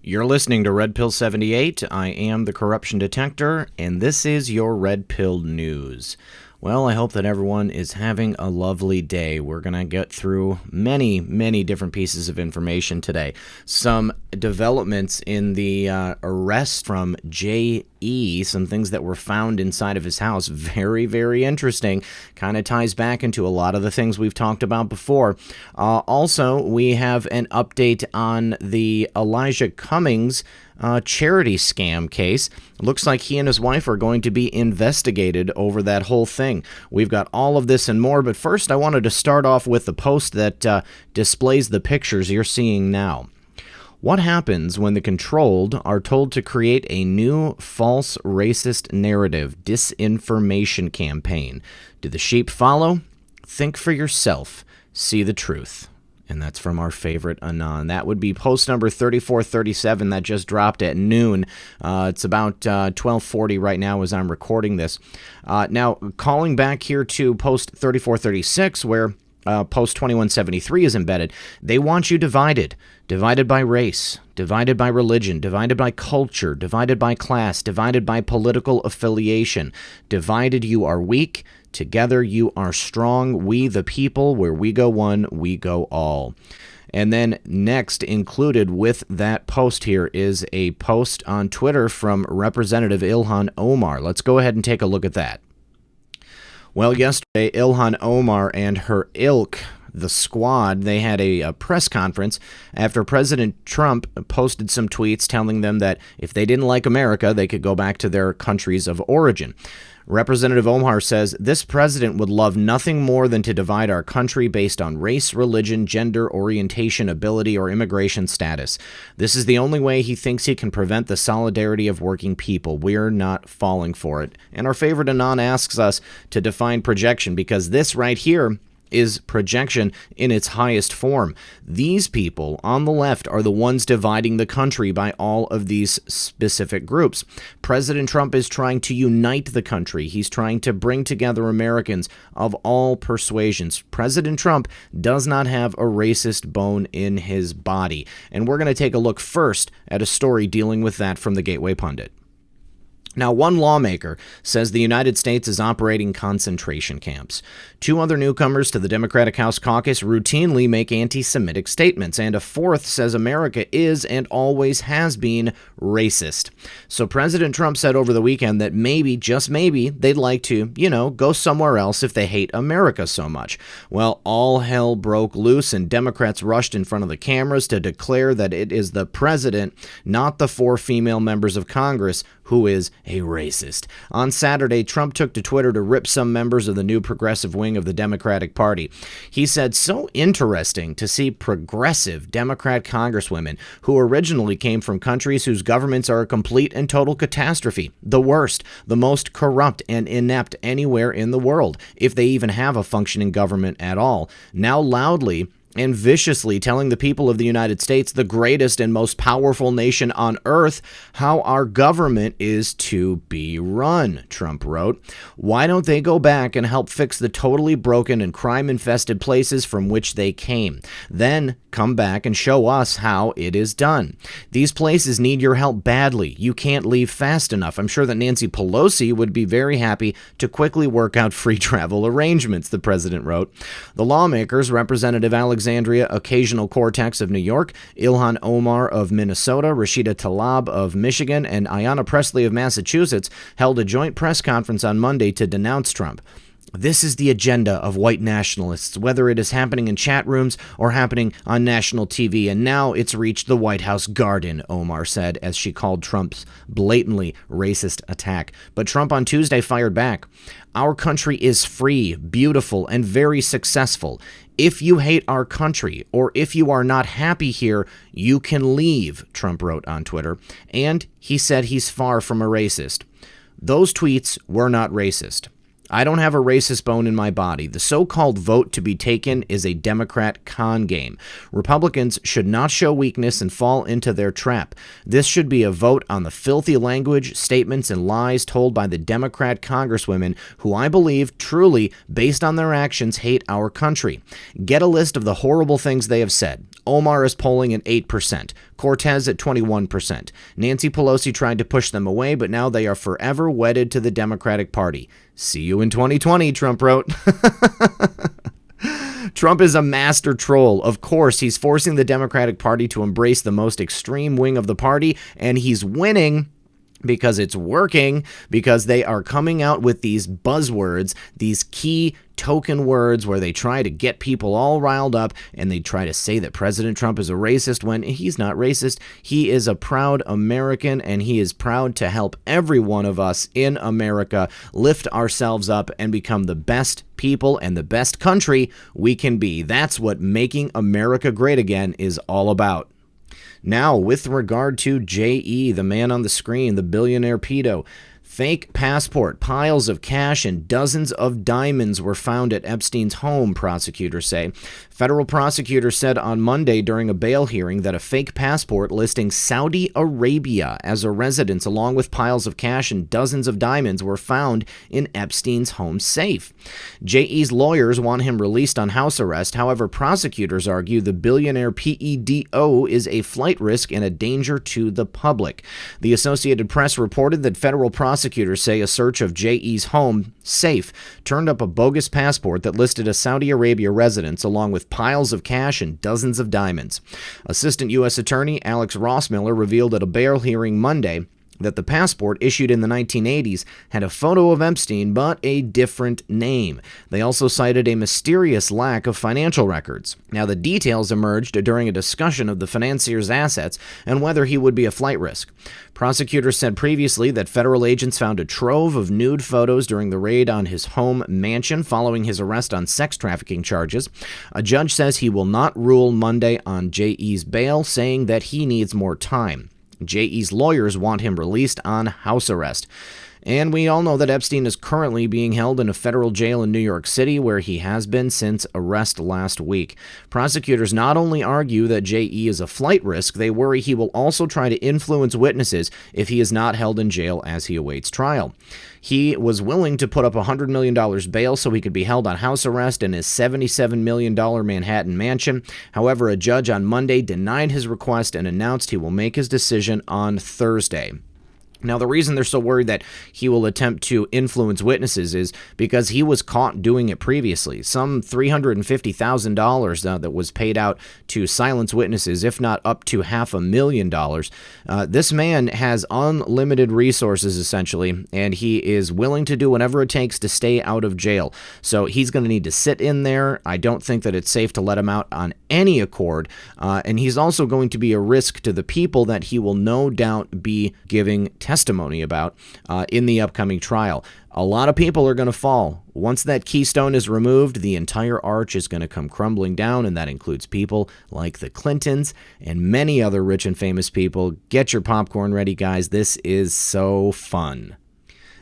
You're listening to Red Pill 78. I am the Corruption Detector, and this is your Red Pill News. Well, I hope that everyone is having a lovely day. We're going to get through many, many different pieces of information today. Some developments in the arrest from J.E., some things that were found inside of his house. Very, very interesting. Kind of ties back into a lot of the things we've talked about before. Also, we have an update on the Elijah Cummings charity scam case. Looks like he and his wife are going to be investigated over that whole thing. We've got all of this and more, but first I wanted to start off with the post that displays the pictures you're seeing now. What happens when the controlled are told to create a new false racist narrative disinformation campaign? Do the sheep follow? Think for yourself. See the truth. And that's from our favorite Anon. That would be post number 3437 that just dropped at noon. It's about 12:40 right now as I'm recording this. Now, calling back here to post 3436, where post 2173 is embedded, they want you divided. Divided by race, divided by religion, divided by culture, divided by class, divided by political affiliation. Divided you are weak, together you are strong. We the people, where we go one, we go all. And then next included with that post here is a post on Twitter from Representative Ilhan Omar. Let's go ahead and take a look at that. Well, yesterday, Ilhan Omar and her ilk, the squad, they had a press conference after President Trump posted some tweets telling them that if they didn't like America, they could go back to their countries of origin. Representative Omar says this president would love nothing more than to divide our country based on race, religion, gender, orientation, ability, or immigration status. This is the only way he thinks he can prevent the solidarity of working people. We're not falling for it. And our favorite Anon asks us to define projection, because this right here is projection in its highest form. These people on the left are the ones dividing the country by all of these specific groups. President Trump is trying to unite the country. He's trying to bring together Americans of all persuasions. President Trump does not have a racist bone in his body. And we're going to take a look first at a story dealing with that from the Gateway Pundit. Now, one lawmaker says the United States is operating concentration camps. Two other newcomers to the Democratic House caucus routinely make anti-Semitic statements, and a fourth says America is and always has been racist. So President Trump said over the weekend that maybe, just maybe, they'd like to, go somewhere else if they hate America so much. Well, all hell broke loose, and Democrats rushed in front of the cameras to declare that it is the president, not the four female members of Congress, who is a racist. On Saturday, Trump took to Twitter to rip some members of the new progressive wing of the Democratic Party. He said, "So interesting to see progressive Democrat congresswomen who originally came from countries whose governments are a complete and total catastrophe, the worst, the most corrupt and inept anywhere in the world, if they even have a functioning government at all, now loudly and viciously telling the people of the United States, the greatest and most powerful nation on earth, how our government is to be run," Trump wrote. "Why don't they go back and help fix the totally broken and crime-infested places from which they came? Then come back and show us how it is done. These places need your help badly. You can't leave fast enough. I'm sure that Nancy Pelosi would be very happy to quickly work out free travel arrangements," the president wrote. The lawmakers, Representative Alexandria Occasional Cortex of New York, Ilhan Omar of Minnesota, Rashida Tlaib of Michigan, and Ayanna Pressley of Massachusetts, held a joint press conference on Monday to denounce Trump. "This is the agenda of white nationalists, whether it is happening in chat rooms or happening on national TV, and now it's reached the White House garden," Omar said, as she called Trump's blatantly racist attack. But Trump on Tuesday fired back. "Our country is free, beautiful, and very successful. If you hate our country, or if you are not happy here, you can leave," Trump wrote on Twitter. And he said he's far from a racist. Those tweets were not racist. I don't have a racist bone in my body. The so-called vote to be taken is a Democrat con game. Republicans should not show weakness and fall into their trap. This should be a vote on the filthy language, statements, and lies told by the Democrat congresswomen who I believe truly, based on their actions, hate our country. Get a list of the horrible things they have said. Omar is polling at 8%. Cortez at 21%. Nancy Pelosi tried to push them away, but now they are forever wedded to the Democratic Party. See you in 2020, Trump wrote. Trump is a master troll. Of course, he's forcing the Democratic Party to embrace the most extreme wing of the party, and he's winning because it's working, because they are coming out with these buzzwords, these key token words where they try to get people all riled up, and they try to say that President Trump is a racist when he's not racist. He is a proud American, and he is proud to help every one of us in America lift ourselves up and become the best people and the best country we can be. That's what making America great again is all about. Now, with regard to J.E., the man on the screen, the billionaire pedo, fake passport, piles of cash, and dozens of diamonds were found at Epstein's home, prosecutors say. Federal prosecutors said on Monday during a bail hearing that a fake passport listing Saudi Arabia as a residence along with piles of cash and dozens of diamonds were found in Epstein's home safe. J.E.'s lawyers want him released on house arrest. However, prosecutors argue the billionaire PEDO is a flight risk and a danger to the public. The Associated Press reported that federal prosecutors say a search of J.E.'s home safe turned up a bogus passport that listed a Saudi Arabia residence along with piles of cash and dozens of diamonds. Assistant U.S. Attorney Alex Rossmiller revealed at a bail hearing Monday that the passport issued in the 1980s had a photo of Epstein but a different name. They also cited a mysterious lack of financial records. Now, the details emerged during a discussion of the financier's assets and whether he would be a flight risk. Prosecutors said previously that federal agents found a trove of nude photos during the raid on his home mansion following his arrest on sex trafficking charges. A judge says he will not rule Monday on J.E.'s bail, saying that he needs more time. J.E.'s lawyers want him released on house arrest. And we all know that Epstein is currently being held in a federal jail in New York City, where he has been since arrest last week. Prosecutors not only argue that J.E. is a flight risk, they worry he will also try to influence witnesses if he is not held in jail as he awaits trial. He was willing to put up $100 million bail so he could be held on house arrest in his $77 million Manhattan mansion. However, a judge on Monday denied his request and announced he will make his decision on Thursday. Now, the reason they're so worried that he will attempt to influence witnesses is because he was caught doing it previously. Some $350,000 that was paid out to silence witnesses, if not up to $500,000. This man has unlimited resources, essentially, and he is willing to do whatever it takes to stay out of jail. So he's going to need to sit in there. I don't think that it's safe to let him out on any accord. And he's also going to be a risk to the people that he will no doubt be giving testimony about in the upcoming trial. A lot of people are going to fall. Once that keystone is removed, the entire arch is going to come crumbling down, and that includes people like the Clintons and many other rich and famous people. Get your popcorn ready, guys. This is so fun.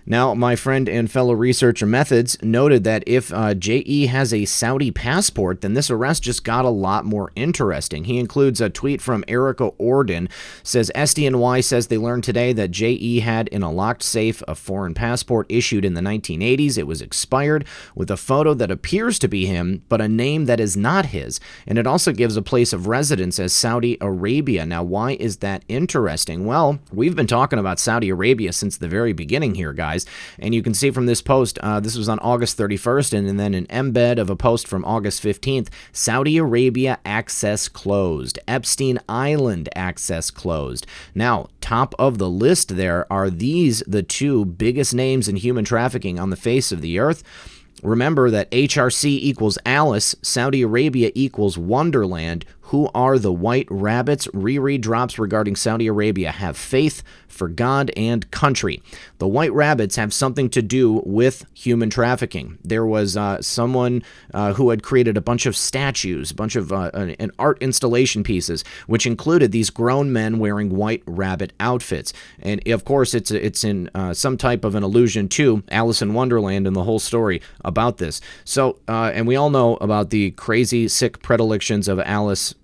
Now, my friend and fellow researcher Methods noted that if J.E. has a Saudi passport, then this arrest just got a lot more interesting. He includes a tweet from Erica Orden, says SDNY says they learned today that J.E. had in a locked safe a foreign passport issued in the 1980s. It was expired with a photo that appears to be him, but a name that is not his. And it also gives a place of residence as Saudi Arabia. Now, why is that interesting? Well, we've been talking about Saudi Arabia since the very beginning here, guys. And you can see from this post, this was on August 31st, and then an embed of a post from August 15th, Saudi Arabia access closed. Epstein Island access closed. Now, top of the list there are these, the two biggest names in human trafficking on the face of the earth. Remember that HRC equals Alice, Saudi Arabia equals Wonderland. Who are the White Rabbits? Riri drops regarding Saudi Arabia. Have faith for God and country. The White Rabbits have something to do with human trafficking. There was someone who had created a bunch of statues, a bunch of an art installation pieces, which included these grown men wearing white rabbit outfits. And of course, it's in some type of an allusion to Alice in Wonderland and the whole story about this. So, and we all know about the crazy, sick predilections of Alice's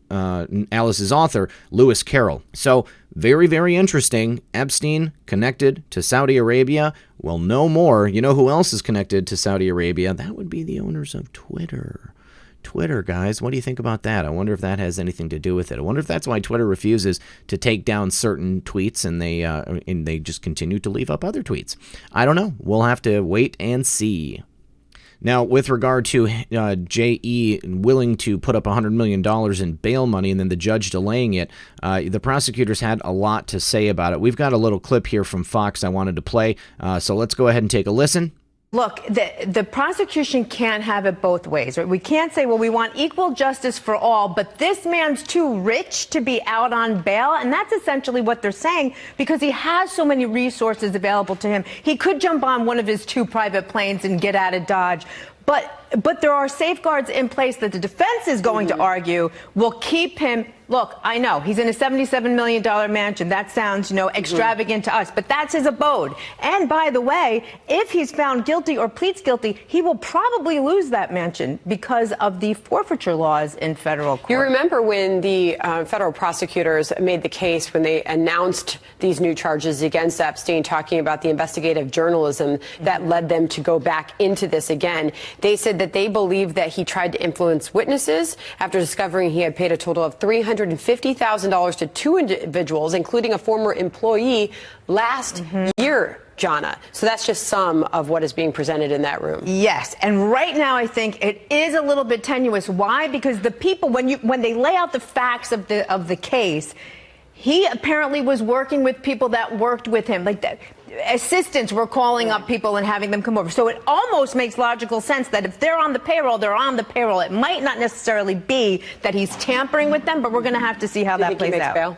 author, Lewis Carroll. So, very, very interesting. Epstein connected to Saudi Arabia. Well, no more. You know who else is connected to Saudi Arabia? That would be the owners of Twitter. Twitter, guys, what do you think about that? I wonder if that has anything to do with it. I wonder if that's why Twitter refuses to take down certain tweets and they just continue to leave up other tweets. I don't know. We'll have to wait and see. Now, with regard to J.E. willing to put up $100 million in bail money and then the judge delaying it, the prosecutors had a lot to say about it. We've got a little clip here from Fox I wanted to play, so let's go ahead and take a listen. Look, the prosecution can't have it both ways, right? We can't say, well, we want equal justice for all, but this man's too rich to be out on bail. And that's essentially what they're saying, because he has so many resources available to him. He could jump on one of his 2 private planes and get out of Dodge. But there are safeguards in place that the defense is going to argue will keep him. Look, I know he's in a $77 million mansion. That sounds, extravagant to us, but that's his abode. And by the way, if he's found guilty or pleads guilty, he will probably lose that mansion because of the forfeiture laws in federal court. You remember when the federal prosecutors made the case when they announced these new charges against Epstein, talking about the investigative journalism that led them to go back into this again. They said that they believed that he tried to influence witnesses after discovering he had paid a total of $350,000 to 2 individuals, including a former employee, last year, Jonna. So that's just some of what is being presented in that room. Yes, and right now I think it is a little bit tenuous. Why? Because the people, when they lay out the facts of the case, he apparently was working with people that worked with him, like that. Assistants were calling up people and having them come over. So it almost makes logical sense that if they're on the payroll, they're on the payroll. It might not necessarily be that he's tampering with them, but we're going to have to see how that plays out. Bail?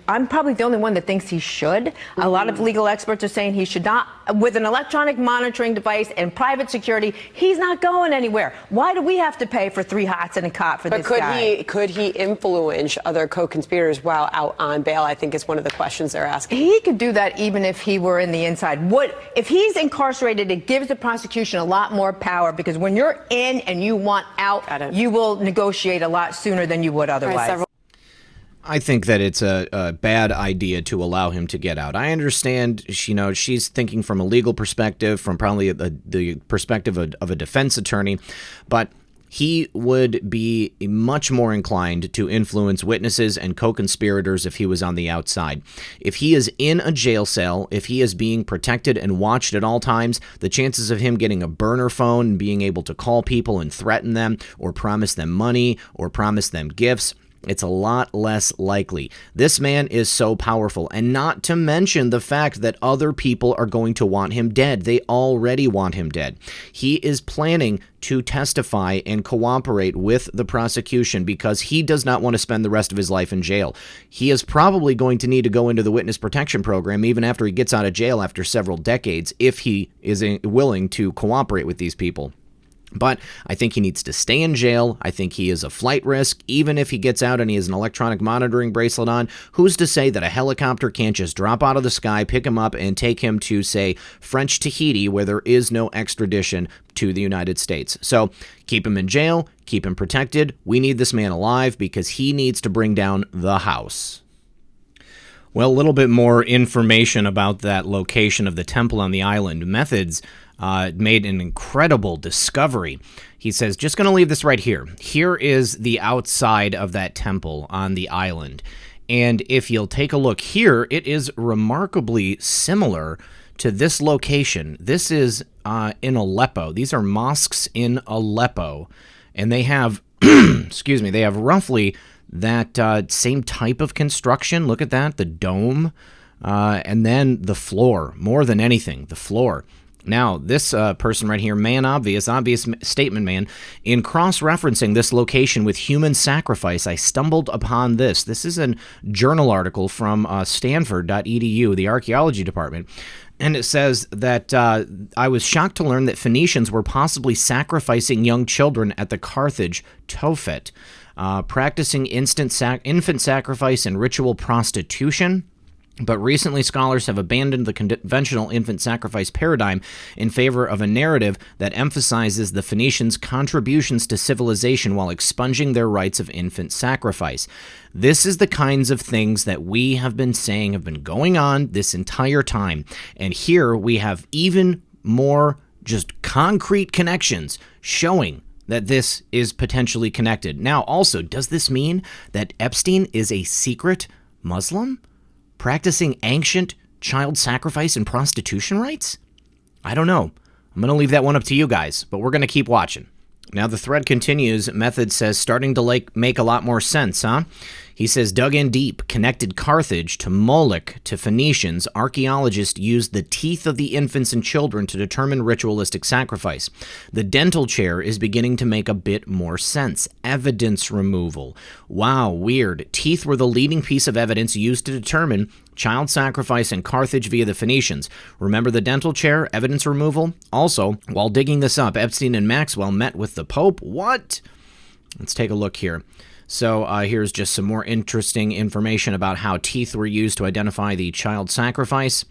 I'm probably the only one that thinks he should. A lot of legal experts are saying he should not. With an electronic monitoring device and private security, he's not going anywhere. Why do we have to pay for 3 hots and a cot for this guy? But could he influence other co-conspirators while out on bail? I think is one of the questions they're asking. He could do that even if he were in the inside. If he's incarcerated, it gives the prosecution a lot more power, because when you're in and you want out, you will negotiate a lot sooner than you would otherwise. I think that it's a bad idea to allow him to get out. I understand, she's thinking from a legal perspective, from probably the perspective of a defense attorney, but he would be much more inclined to influence witnesses and co-conspirators if he was on the outside. If he is in a jail cell, if he is being protected and watched at all times, the chances of him getting a burner phone and being able to call people and threaten them or promise them money or promise them gifts, it's a lot less likely. This man is so powerful, and not to mention the fact that other people are going to want him dead. They already want him dead. He is planning to testify and cooperate with the prosecution because he does not want to spend the rest of his life in jail. He is probably going to need to go into the witness protection program even after he gets out of jail after several decades, if he is willing to cooperate with these people. But I think he needs to stay in jail. I think he is a flight risk. Even if he gets out and he has an electronic monitoring bracelet on, who's to say that a helicopter can't just drop out of the sky, pick him up, and take him to, say, French Tahiti, where there is no extradition to the United States. So keep him in jail, keep him protected. We need this man alive because he needs to bring down the house. Well, a little bit more information about that location of the temple on the island. Methods made an incredible discovery. He says, just going to leave this right here. Here is the outside of that temple on the island. And if you'll take a look here, it is remarkably similar to this location. This is in Aleppo. These are mosques in Aleppo. And they have, excuse me, they have roughly that same type of construction. Look at that, the dome. And then the floor, more than anything, the floor Now, this person right here, obvious statement man, in cross-referencing this location with human sacrifice, I stumbled upon this. This is a journal article from Stanford.edu, the archaeology department. And it says that I was shocked to learn that Phoenicians were possibly sacrificing young children at the Carthage Tophet, practicing infant sacrifice and ritual prostitution. But recently, scholars have abandoned the conventional infant sacrifice paradigm in favor of a narrative that emphasizes the Phoenicians' contributions to civilization while expunging their rites of infant sacrifice. This is the kinds of things that we have been saying have been going on this entire time. And here we have even more just concrete connections showing that this is potentially connected. Now, also, does this mean that Epstein is a secret Muslim practicing ancient child sacrifice and prostitution rites? I don't know. I'm going to leave that one up to you guys, but we're going to keep watching. Now the thread continues. Method says, starting to make a lot more sense, huh? He says, dug in deep, connected Carthage to Moloch to Phoenicians. Archaeologists used the teeth of the infants and children to determine ritualistic sacrifice. The dental chair is beginning to make a bit more sense. Evidence removal. Wow, weird. Teeth were the leading piece of evidence used to determine child sacrifice in Carthage via the Phoenicians. Remember the dental chair, evidence removal? Also, while digging this up, Epstein and Maxwell met with the Pope. What? Let's take a look here. So here's just some more interesting information about how teeth were used to identify the child sacrifice.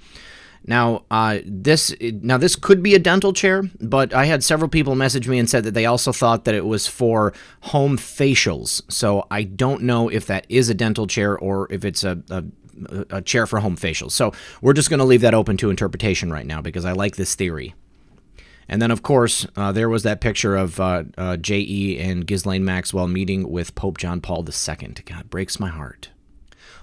Now, this could be a dental chair, but I had several people message me and said that they also thought that it was for home facials. So I don't know if that is a dental chair or if it's a chair for home facials. So we're just going to leave that open to interpretation right now because I like this theory. And then, of course, there was that picture of J.E. and Ghislaine Maxwell meeting with Pope John Paul II. God, breaks my heart.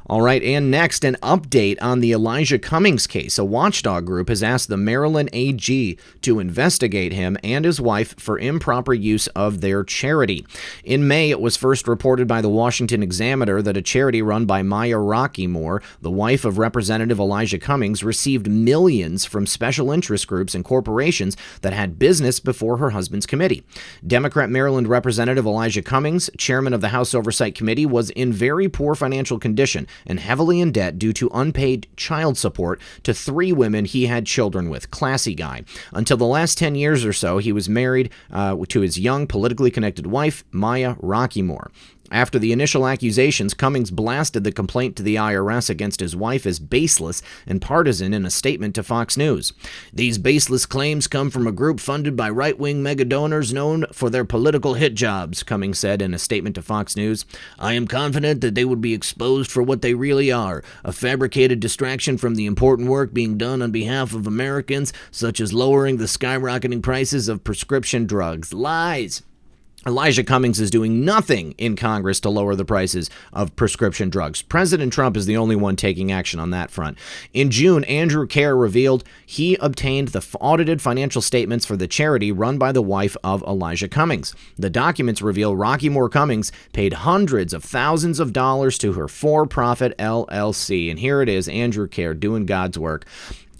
All right, and next, an update on the Elijah Cummings case. A watchdog group has asked the Maryland AG to investigate him and his wife for improper use of their charity. In May, it was first reported by the Washington Examiner that a charity run by Maya Rockeymoore, the wife of Representative Elijah Cummings, received millions from special interest groups and corporations that had business before her husband's committee. Democrat Maryland Representative Elijah Cummings, chairman of the House Oversight Committee, was in very poor financial condition and heavily in debt due to unpaid child support to 3 women he had children with. Classy guy. Until the last 10 years or so, he was married to his young, politically connected wife, Maya Rockeymoore. After the initial accusations, Cummings blasted the complaint to the IRS against his wife as baseless and partisan in a statement to Fox News. These baseless claims come from a group funded by right-wing mega-donors known for their political hit jobs, Cummings said in a statement to Fox News. I am confident that they would be exposed for what they really are, a fabricated distraction from the important work being done on behalf of Americans, such as lowering the skyrocketing prices of prescription drugs. Lies! Elijah Cummings is doing nothing in Congress to lower the prices of prescription drugs. President Trump is the only one taking action on that front. In June, Andrew Kerr revealed he obtained the audited financial statements for the charity run by the wife of Elijah Cummings. The documents reveal Rockeymoore Cummings paid hundreds of thousands of dollars to her for-profit LLC. And here it is, Andrew Kerr doing God's work.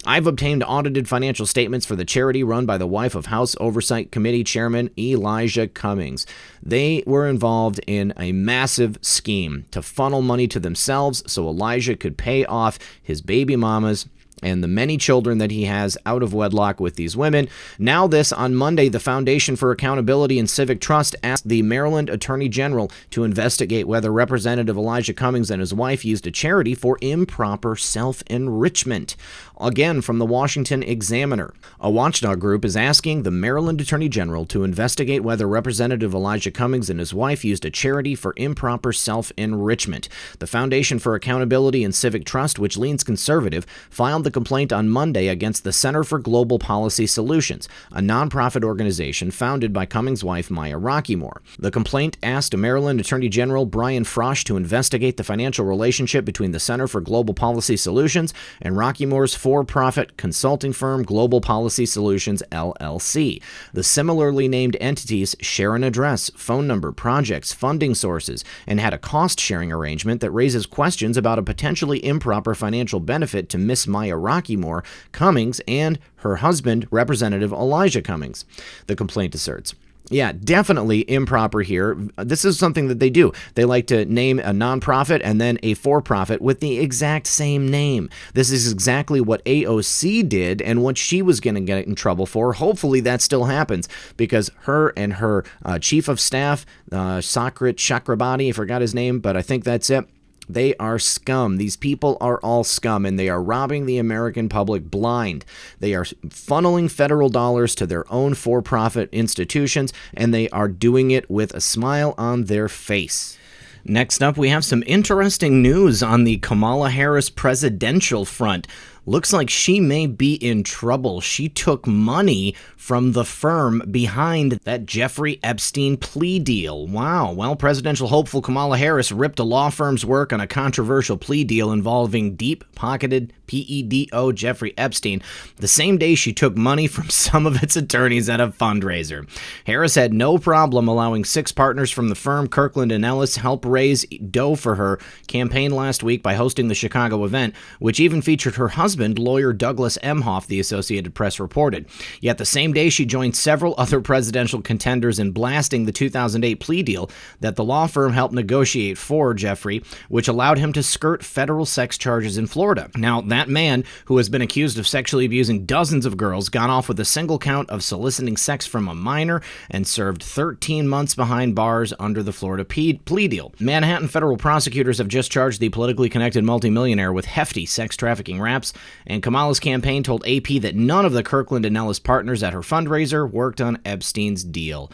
I've obtained audited financial statements for the charity run by the wife of House Oversight Committee Chairman Elijah Cummings. They were involved in a massive scheme to funnel money to themselves so Elijah could pay off his baby mamas and the many children that he has out of wedlock with these women. Now this, on Monday, the Foundation for Accountability and Civic Trust asked the Maryland Attorney General to investigate whether Representative Elijah Cummings and his wife used a charity for improper self-enrichment. Again, from the Washington Examiner, a watchdog group is asking the Maryland Attorney General to investigate whether Representative Elijah Cummings and his wife used a charity for improper self-enrichment. The Foundation for Accountability and Civic Trust, which leans conservative, filed the complaint on Monday against the Center for Global Policy Solutions, a nonprofit organization founded by Cummings' wife, Maya Rockeymoore. The complaint asked Maryland Attorney General Brian Frosch to investigate the financial relationship between the Center for Global Policy Solutions and Rockeymore's for-profit consulting firm Global Policy Solutions, LLC. The similarly named entities share an address, phone number, projects, funding sources, and had a cost-sharing arrangement that raises questions about a potentially improper financial benefit to Miss Maya Rockymore Cummings and her husband, Representative Elijah Cummings, the complaint asserts. Yeah, definitely improper here. This is something that they do. They like to name a nonprofit and then a for-profit with the exact same name. This is exactly what AOC did and what she was going to get in trouble for. Hopefully that still happens, because her and her chief of staff, Sakrit Chakrabarti, I forgot his name, but I think that's it. They are scum. These people are all scum, and they are robbing the American public blind. They are funneling federal dollars to their own for-profit institutions, and they are doing it with a smile on their face. Next up, we have some interesting news on the Kamala Harris presidential front. Looks like she may be in trouble. She took money from the firm behind that Jeffrey Epstein plea deal. Wow. Well, presidential hopeful Kamala Harris ripped a law firm's work on a controversial plea deal involving deep-pocketed PEDO Jeffrey Epstein the same day she took money from some of its attorneys at a fundraiser. Harris had no problem allowing 6 partners from the firm, Kirkland & Ellis, help raise dough for her campaign last week by hosting the Chicago event, which even featured her husband, lawyer Douglas Emhoff, the Associated Press reported. Yet the same day, she joined several other presidential contenders in blasting the 2008 plea deal that the law firm helped negotiate for Jeffrey, which allowed him to skirt federal sex charges in Florida. Now, that man, who has been accused of sexually abusing dozens of girls, got off with a single count of soliciting sex from a minor and served 13 months behind bars under the Florida plea deal. Manhattan federal prosecutors have just charged the politically connected multimillionaire with hefty sex trafficking raps, and Kamala's campaign told AP that none of the Kirkland & Ellis partners at her fundraiser worked on Epstein's deal.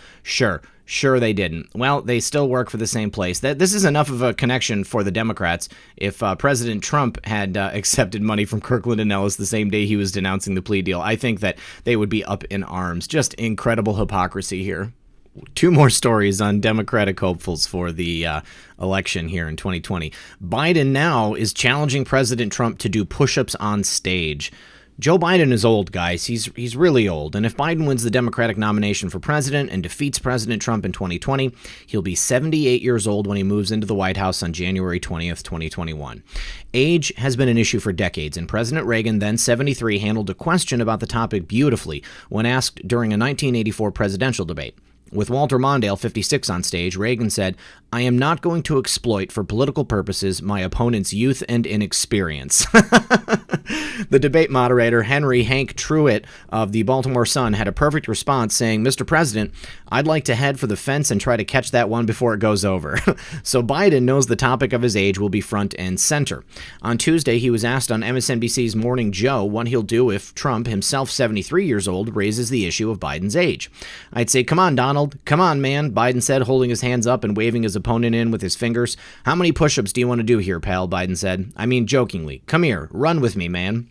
Sure they didn't. Well, they still work for the same place. This is enough of a connection for the Democrats. If President Trump had accepted money from Kirkland & Ellis the same day he was denouncing the plea deal, I think that they would be up in arms. Just incredible hypocrisy here. 2 more stories on Democratic hopefuls for the election here in 2020. Biden now is challenging President Trump to do push-ups on stage. Joe Biden is old, guys. He's really old. And if Biden wins the Democratic nomination for president and defeats President Trump in 2020, he'll be 78 years old when he moves into the White House on January 20th, 2021. Age has been an issue for decades, and President Reagan, then 73, handled a question about the topic beautifully when asked during a 1984 presidential debate. With Walter Mondale, 56, on stage, Reagan said, "I am not going to exploit for political purposes my opponent's youth and inexperience." The debate moderator, Henry Hank Truitt of the Baltimore Sun, had a perfect response saying, "Mr. President, I'd like to head for the fence and try to catch that one before it goes over." So Biden knows the topic of his age will be front and center. On Tuesday, he was asked on MSNBC's Morning Joe what he'll do if Trump, himself 73 years old, raises the issue of Biden's age. "I'd say, come on, Donald. Come on, man," Biden said, holding his hands up and waving his opponent in with his fingers. "How many push-ups do you want to do here, pal?" Biden said. "I mean, jokingly. Come here. Run with me, man."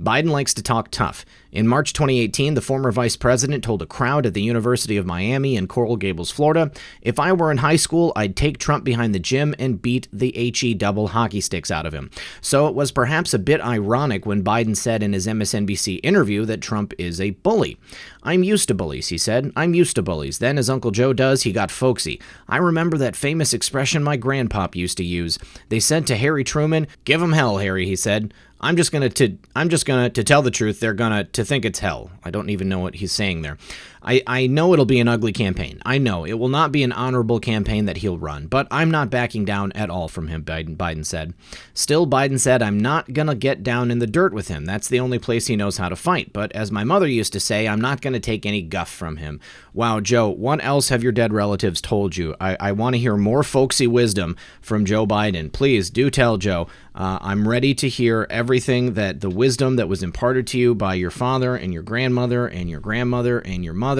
Biden likes to talk tough. In March 2018, the former vice president told a crowd at the University of Miami in Coral Gables, Florida, "If I were in high school, I'd take Trump behind the gym and beat the HE double hockey sticks out of him." So it was perhaps a bit ironic when Biden said in his MSNBC interview that Trump is a bully. "I'm used to bullies," he said. "I'm used to bullies." Then, as Uncle Joe does, he got folksy. "I remember that famous expression my grandpop used to use. They said to Harry Truman, 'Give 'em hell, Harry,' he said. I'm just gonna to tell the truth. They're gonna to think it's hell." I don't even know what he's saying there. I know it'll be an ugly campaign. I know it will not be an honorable campaign that he'll run, but I'm not backing down at all from him, Biden said. Still, Biden said, "I'm not going to get down in the dirt with him. That's the only place he knows how to fight. But as my mother used to say, I'm not going to take any guff from him." Wow, Joe, what else have your dead relatives told you? I want to hear more folksy wisdom from Joe Biden. Please do tell Joe. I'm ready to hear everything that the wisdom that was imparted to you by your father and your grandmother and your grandmother and your mother,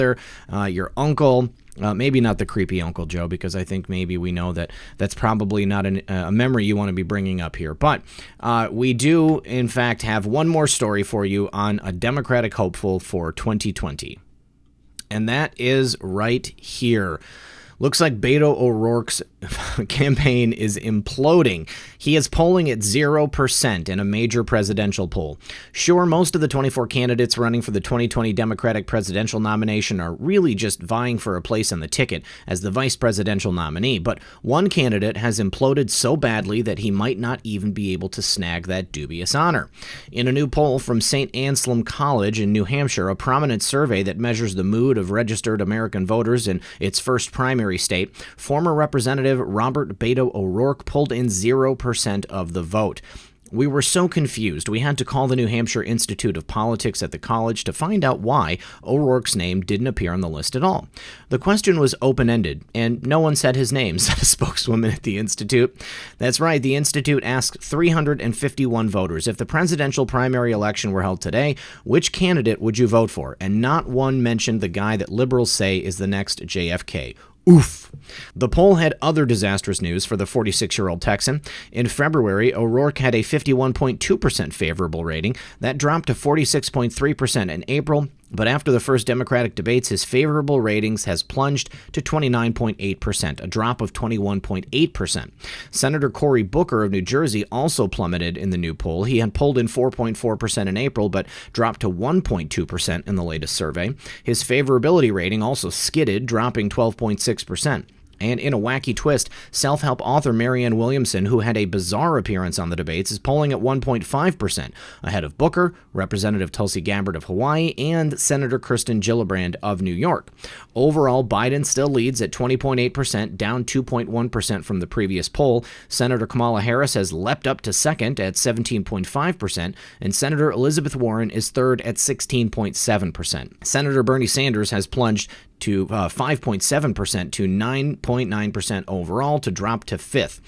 your uncle. Maybe not the creepy Uncle Joe, because I think maybe we know that that's probably not a memory you want to be bringing up here. But we do, in fact, have one more story for you on a Democratic hopeful for 2020. And that is right here. Looks like Beto O'Rourke's campaign is imploding. He is polling at 0% in a major presidential poll. Sure, most of the 24 candidates running for the 2020 Democratic presidential nomination are really just vying for a place on the ticket as the vice presidential nominee, but one candidate has imploded so badly that he might not even be able to snag that dubious honor. In a new poll from St. Anselm College in New Hampshire, a prominent survey that measures the mood of registered American voters in its first primary state, former Representative Robert Beto O'Rourke pulled in 0% of the vote. We were so confused, we had to call the New Hampshire Institute of Politics at the college to find out why O'Rourke's name didn't appear on the list at all. The question was open-ended, and no one said his name, said a spokeswoman at the Institute. That's right, the Institute asked 351 voters, if the presidential primary election were held today, which candidate would you vote for? And not one mentioned the guy that liberals say is the next JFK. Oof. The poll had other disastrous news for the 46-year-old Texan. In February, O'Rourke had a 51.2% favorable rating. That dropped to 46.3% in April. But after the first Democratic debates, his favorable ratings has plunged to 29.8%, a drop of 21.8%. Senator Cory Booker of New Jersey also plummeted in the new poll. He had polled in 4.4% in April, but dropped to 1.2% in the latest survey. His favorability rating also skidded, dropping 12.6%. And in a wacky twist, self-help author Marianne Williamson, who had a bizarre appearance on the debates, is polling at 1.5%, ahead of Booker, Representative Tulsi Gabbard of Hawaii, and Senator Kirsten Gillibrand of New York. Overall, Biden still leads at 20.8%, down 2.1% from the previous poll. Senator Kamala Harris has leapt up to second at 17.5%, and Senator Elizabeth Warren is third at 16.7%. Senator Bernie Sanders has plunged to 5.7% to 9.9% overall to drop to fifth.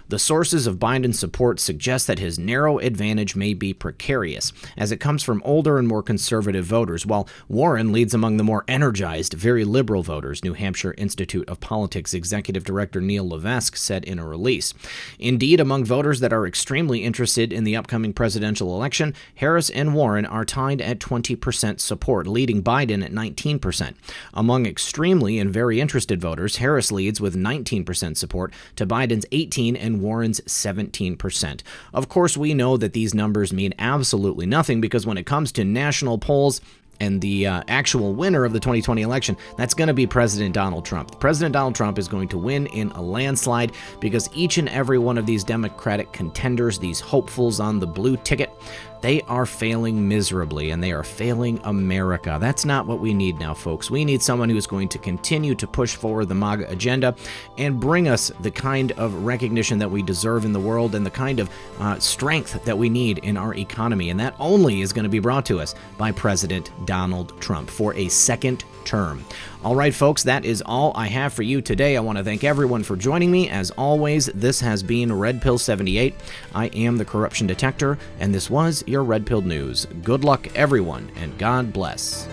The sources of Biden's support suggest that his narrow advantage may be precarious, as it comes from older and more conservative voters, while Warren leads among the more energized, very liberal voters, New Hampshire Institute of Politics Executive Director Neil Levesque said in a release. Indeed, among voters that are extremely interested in the upcoming presidential election, Harris and Warren are tied at 20% support, leading Biden at 19%. Among extremely and very interested voters, Harris leads with 19% support to Biden's 18% and Warren's 17%. Of course, we know that these numbers mean absolutely nothing because when it comes to national polls and the actual winner of the 2020 election, that's going to be President Donald Trump. President Donald Trump is going to win in a landslide because each and every one of these Democratic contenders, these hopefuls on the blue ticket, they are failing miserably, and they are failing America. That's not what we need now, folks. We need someone who is going to continue to push forward the MAGA agenda and bring us the kind of recognition that we deserve in the world and the kind of strength that we need in our economy. And that only is going to be brought to us by President Donald Trump for a second term. All right, folks, that is all I have for you today. I want to thank everyone for joining me. As always, this has been Red Pill 78. I am the Corruption Detector, and this was your Red Pill News. Good luck, everyone, and God bless.